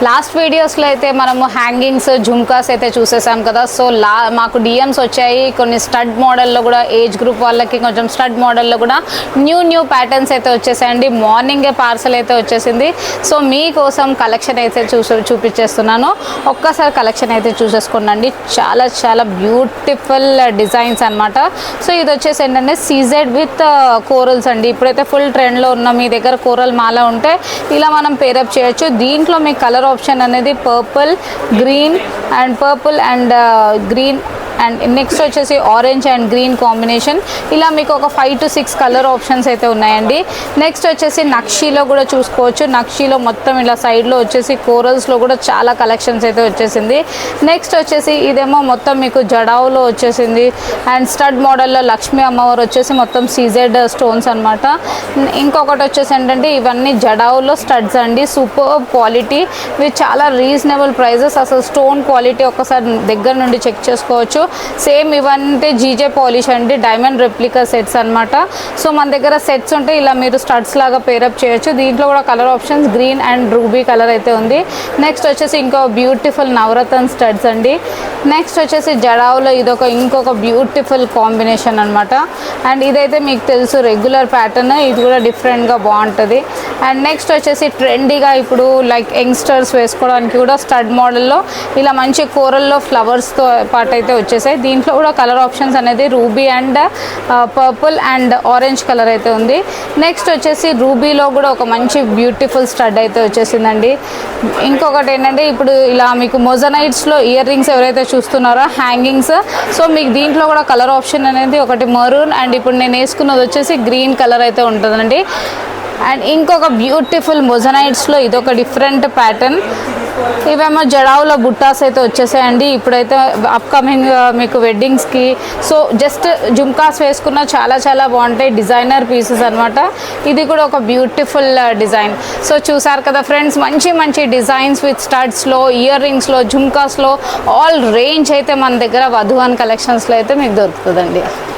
Last వీడియోస్లో అయితే మనము హ్యాంగింగ్స్ జుమ్కాస్ అయితే చూసేసాం కదా. సో మాకు డిఎమ్స్ వచ్చాయి కొన్ని స్టడ్ మోడల్లో కూడా, ఏజ్ గ్రూప్ వాళ్ళకి కొంచెం స్టడ్ మోడల్లో కూడా న్యూ ప్యాటర్న్స్ అయితే వచ్చేసాయండి. మార్నింగే పార్సల్ అయితే వచ్చేసింది. సో మీకోసం కలెక్షన్ అయితే చూపించేస్తున్నాను. ఒక్కసారి కలెక్షన్ అయితే చూసేసుకోండి. చాలా బ్యూటిఫుల్ డిజైన్స్ అనమాట. సో ఇది వచ్చేసి ఏంటంటే సీజెడ్ విత్ కోరల్స్ అండి. ఇప్పుడైతే ఫుల్ ట్రెండ్లో ఉన్న మీ దగ్గర కోరల్ మాల ఉంటే ఇలా మనం పేరప్ చేయొచ్చు. దీంట్లో మీ కలర్ ఆప్షన్ అనేది purple and green and next వచ్చేసి ఆరెంజ్ అండ్ గ్రీన్ కాంబినేషన్. ఇలా మీకు ఒక 5 to 6 కలర్ ఆప్షన్స్ అయితే ఉన్నాయండి. నెక్స్ట్ వచ్చేసి నక్షీలో కూడా చూసుకోవచ్చు. నక్షీలో మొత్తం ఇలా సైడ్లో వచ్చేసి కోరల్స్లో కూడా చాలా కలెక్షన్స్ అయితే వచ్చేసింది. నెక్స్ట్ వచ్చేసి ఇదేమో మొత్తం మీకు జడావులో వచ్చేసింది. అండ్ స్టడ్ మోడల్లో లక్ష్మీ అమ్మవారు వచ్చేసి మొత్తం సీజెడ్ స్టోన్స్ అనమాట. ఇంకొకటి వచ్చేసి ఏంటంటే ఇవన్నీ జడావులో స్టడ్స్ అండి. సూపర్ క్వాలిటీ విత్ చాలా రీజనబుల్ ప్రైజెస్. అసలు స్టోన్ క్వాలిటీ ఒకసారి దగ్గర నుండి చెక్ చేసుకోవచ్చు. సేమ్ ఇవంటే జీజే పాలిష్ అండి, డైమండ్ రెప్లికా సెట్స్ అనమాట. సో మన దగ్గర సెట్స్ ఉంటే ఇలా మీరు స్టడ్స్ లాగా పేరప్ చేయొచ్చు. దీంట్లో కూడా colour options green and ruby colour అయితే ఉంది. నెక్స్ట్ వచ్చేసి బ్యూటిఫుల్ నవరత్న స్టడ్స్ అండి. నెక్స్ట్ వచ్చేసి జడావులో ఇంకొక బ్యూటిఫుల్ కాంబినేషన్ అనమాట. అండ్ ఇదైతే మీకు తెలుసు రెగ్యులర్ ప్యాటర్న్, ఇది కూడా డిఫరెంట్గా బాగుంటుంది. అండ్ నెక్స్ట్ వచ్చేసి ట్రెండీగా ఇప్పుడు లైక్ యంగ్స్టర్స్ వేసుకోవడానికి కూడా స్టడ్ మోడల్లో ఇలా మంచి కూరల్లో ఫ్లవర్స్తో పాటు అయితే వచ్చేసాయి. దీంట్లో కూడా కలర్ ఆప్షన్స్ అనేది ruby and purple and orange colour అయితే ఉంది. నెక్స్ట్ వచ్చేసి రూబీలో కూడా ఒక మంచి బ్యూటిఫుల్ స్టడ్ అయితే వచ్చేసిందండి. ఇంకొకటి ఏంటంటే ఇప్పుడు ఇలా మీకు మొజనైట్స్లో ఇయర్ రింగ్స్ ఎవరైతే చూస్తున్నారో హ్యాంగింగ్స్, సో మీకు దీంట్లో కూడా కలర్ ఆప్షన్ అనేది ఒకటి మరూన్ అండ్ ఇప్పుడు నేను వేసుకున్నది వచ్చేసి గ్రీన్ కలర్ అయితే ఉంటుందండి. అండ్ ఇంకొక బ్యూటిఫుల్ మొజనైట్స్లో ఇదొక డిఫరెంట్ ప్యాటర్న్. ఇవేమో జడావులో బుట్టాస్ అయితే వచ్చేసాయండి. ఇప్పుడైతే అప్కమింగ్ మీకు వెడ్డింగ్స్కి సో జస్ట్ జుమ్కాస్ వేసుకున్న చాలా బాగుంటాయి. డిజైనర్ పీసెస్ అనమాట. ఇది కూడా ఒక బ్యూటిఫుల్ డిజైన్. సో చూసారు కదా ఫ్రెండ్స్, మంచి డిజైన్స్ విత్ స్టడ్స్లో, ఇయర్ రింగ్స్లో, జుమ్కాస్లో ఆల్ రేంజ్ అయితే మన దగ్గర వధువన్ కలెక్షన్స్లో అయితే మీకు దొరుకుతుందండి.